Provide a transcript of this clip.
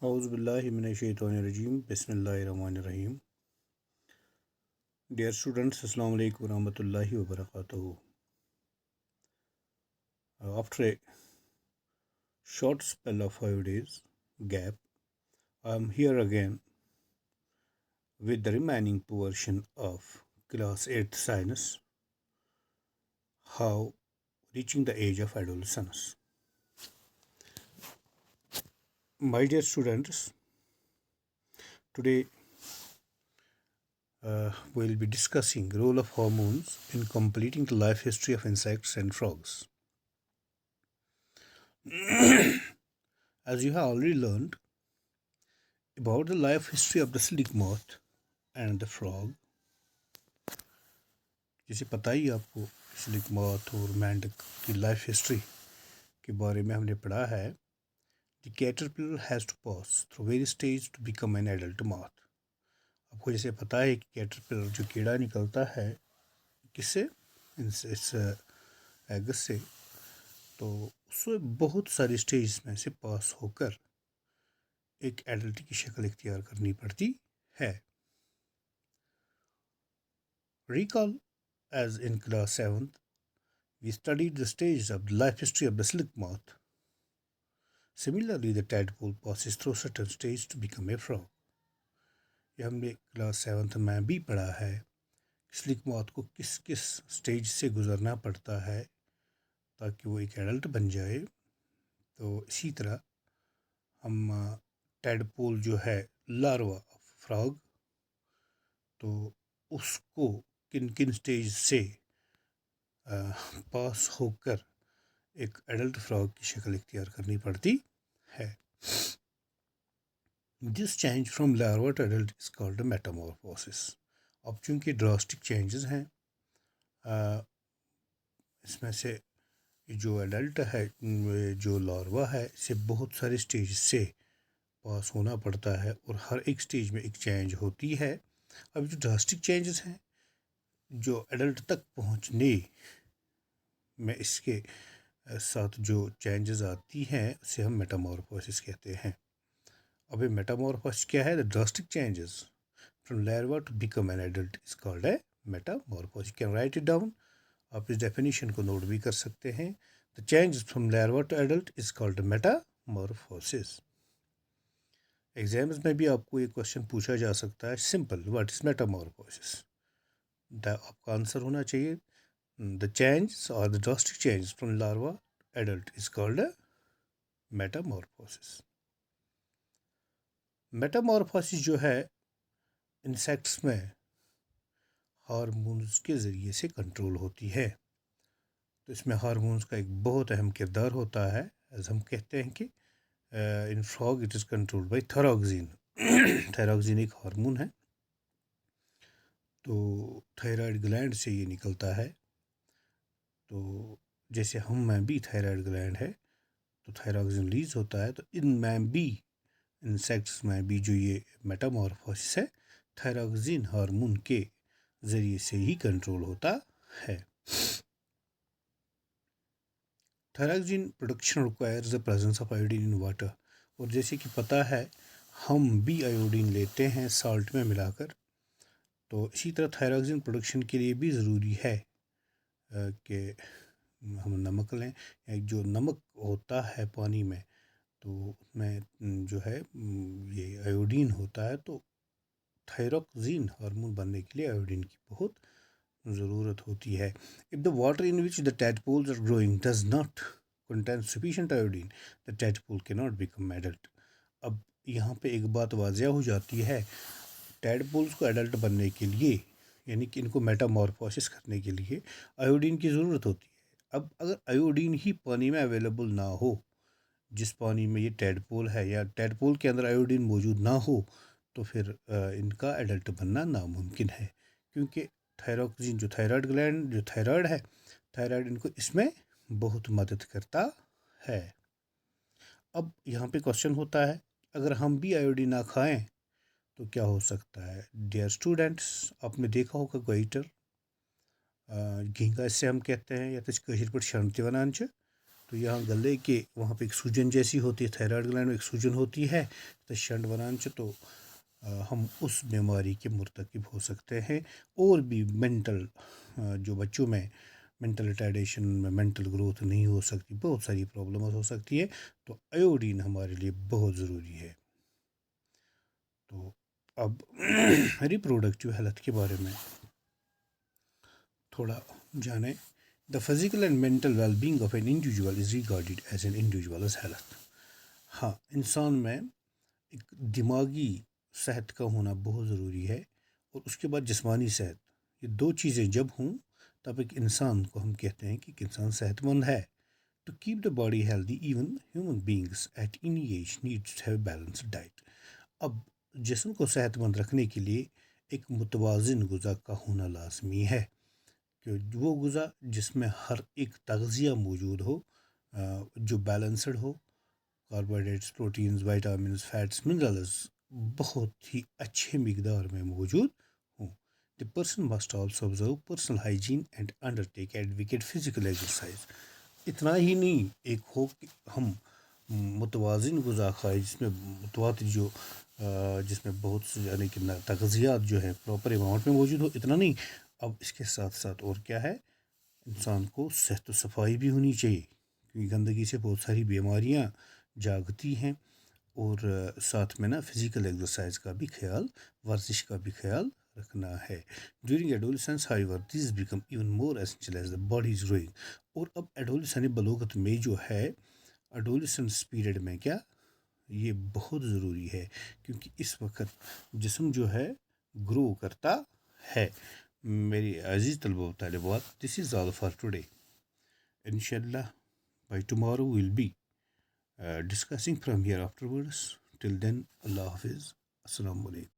اعوذ باللہ من الشیطان الرجیم بسم اللہ الرحمن الرحیم. ڈیئر اسٹوڈنٹس، السلام علیکم ورحمۃ اللہ وبرکاتہ. After a short spell of 5 days gap, I am here again with the remaining portion of class 8th science, how reaching the age of adolescence. My dear students, today we will be discussing role of hormones in completing the life history of insects and frogs. As you have already learned about the life history of the silk moth and the frog, جسے پتہ ہی آپ کو silk موت اور مینڈک کی life history کے بارے میں ہم نے پڑھا ہے. The caterpillar has to pass through various stages to become an adult moth. آپ کو جیسے پتہ ہے کہ کیٹرپلر جو کیڑا نکلتا ہے کس سے، اس ایگس سے، تو اس سے بہت ساری سٹیجز میں سے پاس ہو کر ایک ایڈلٹ کی شکل اختیار کرنی پڑتی ہے. Recall as in class 7th we studied the stages of the life history of the silk moth. Similarly, the tadpole passes through certain stages to become a frog. یہ ہم نے کلاس 7th میں بھی پڑھا ہے سلک موت کو کس کس سٹیج سے گزرنا پڑتا ہے تاکہ وہ ایک ایڈلٹ بن جائے. تو اسی طرح ہم ٹیڈپول جو ہے لاروا آف فراگ، تو اس کو کن کن سٹیج سے پاس ہو کر ایک ایڈلٹ فراگ کی شکل اختیار کرنی پڑتی ہے. This change from larva to adult is called a metamorphosis. اب چونکہ ڈراسٹک چینجز ہیں، اس میں سے جو ایڈلٹ ہے، جو لاروا ہے، اسے بہت سارے سٹیج سے پاس ہونا پڑتا ہے اور ہر ایک سٹیج میں ایک چینج ہوتی ہے. اب جو ڈراسٹک چینجز ہیں جو ایڈلٹ تک پہنچنے میں اس کے ساتھ جو چینجز آتی ہیں اسے ہم میٹامورفوسس کہتے ہیں. اب یہ میٹامورفوسس کیا ہے؟ The drastic changes from larva to become an adult is called a metamorphosis. Can write it down. آپ اس ڈیفینیشن کو نوٹ بھی کر سکتے ہیں. The changes from larva to adult is called metamorphosis. Exams میں بھی آپ کو یہ کوشچن پوچھا جا سکتا ہے، سمپل، واٹ از میٹامورفوسس. آپ کا آنسر ہونا چاہیے the change or the drastic change from larva to adult is called a metamorphosis. Metamorphosis جو ہے انسیکٹس میں ہارمونز کے ذریعے سے کنٹرول ہوتی ہے. تو اس میں ہارمونز کا ایک بہت اہم کردار ہوتا ہے. ایز ہم کہتے ہیں کہ in frog it is controlled by thyroxine. Thyroxine ایک ہارمون ہے، تو تھائرائڈ گلینڈ سے یہ نکلتا ہے. تو جیسے ہم میں بھی تھائرائڈ گلینڈ ہے تو تھائراکزین ریلیز ہوتا ہے، تو ان میں بھی انسیکٹس میں بھی جو یہ میٹامورفوسس ہے تھائراکزین ہارمون کے ذریعے سے ہی کنٹرول ہوتا ہے. Thyroxine production requires the presence of iodine in water. اور جیسے کہ پتہ ہے ہم بھی آیوڈین لیتے ہیں سالٹ میں ملا کر، تو اسی طرح تھائراکزین پروڈکشن کے لیے بھی ضروری ہے کہ ہم نمک لیں. جو نمک ہوتا ہے پانی میں، تو اس میں جو ہے یہ آیوڈین ہوتا ہے، تو تھائراکزین ہارمون بننے کے لیے آیوڈین کی بہت ضرورت ہوتی ہے. If the water in which the tadpoles are growing does not contain sufficient iodine, the tadpole cannot become adult. اب یہاں پہ ایک بات واضح ہو جاتی ہے، ٹیڈپولز کو ایڈلٹ بننے کے لیے، یعنی کہ ان کو میٹامورفوسس کرنے کے لیے آیوڈین کی ضرورت ہوتی ہے. اب اگر آیوڈین ہی پانی میں اویلیبل نہ ہو، جس پانی میں یہ ٹیڈپول ہے، یا ٹیڈپول کے اندر آیوڈین موجود نہ ہو، تو پھر ان کا ایڈلٹ بننا ناممکن ہے. کیونکہ تھائراکزین جو تھائرائڈ گلینڈ جو تھائرائڈ ہے، تھائرائڈ ان کو اس میں بہت مدد کرتا ہے. اب یہاں پہ کوشچن ہوتا ہے اگر ہم بھی آیوڈین نہ کھائیں تو کیا ہو سکتا ہے؟ ڈیئر اسٹوڈنٹس، آپ نے دیکھا ہوگا گوئٹر گھینگا اس سے ہم کہتے ہیں، یا تش کشیر پر شرمتی ونان چھ. تو یہاں گلے کے وہاں پہ ایک سوجن جیسی ہوتی ہے، تھائرائڈ گلینڈ میں ایک سوجن ہوتی ہے تو شنٹ ونان تو ہم اس بیماری کے مرتکب ہو سکتے ہیں. اور بھی مینٹل جو بچوں میں مینٹل ریٹارڈیشن میں مینٹل گروتھ نہیں ہو سکتی، بہت ساری پرابلمز ہو سکتی ہے. تو ایوڈین ہمارے لیے بہت ضروری ہے. تو اب ریپروڈکٹیو ہیلتھ کے بارے میں تھوڑا جانیں. The physical and mental well being of an individual is regarded as an individual's health. ہاں، انسان میں ایک دماغی صحت کا ہونا بہت ضروری ہے، اور اس کے بعد جسمانی صحت. یہ دو چیزیں جب ہوں تب ایک انسان کو ہم کہتے ہیں کہ ایک انسان صحت مند ہے. To keep the body healthy even human beings at any age needs to have balanced diet. اب جسم کو صحت مند رکھنے کے لیے ایک متوازن غذا کا ہونا لازمی ہے، کہ وہ غذا جس میں ہر ایک تغذیہ موجود ہو، جو بیلنسڈ ہو، carbohydrates, proteins, vitamins, fats, minerals بہت ہی اچھے مقدار میں موجود ہوں. The person must also observe personal hygiene and undertake adequate physical exercise. اتنا ہی نہیں، ایک ہو کہ ہم متوازن غذا کھائے جس میں متواتر جس میں بہت سے یعنی کہ تغذیات جو ہے پراپر اماؤنٹ میں موجود ہو. اتنا نہیں، اب اس کے ساتھ ساتھ اور کیا ہے، انسان کو صحت و صفائی بھی ہونی چاہیے، کیونکہ گندگی سے بہت ساری بیماریاں جاگتی ہیں. اور ساتھ میں فزیکل ایکسرسائز کا بھی خیال، ورزش کا بھی خیال رکھنا ہے. During adolescence however these become even more essential as the body is growing. اور اب ایڈولسن بلوغت میں جو ہے، ایڈولسنس پیریڈ میں کیا یہ بہت ضروری ہے، کیونکہ اس وقت جسم جو ہے گرو کرتا ہے. میری عزیز طلبہ و طالبات، دس از آل فار ٹوڈے. انشاءاللہ by tomorrow we'll be discussing from here afterwards. Till then, Allah Hafiz. Assalamu alaikum.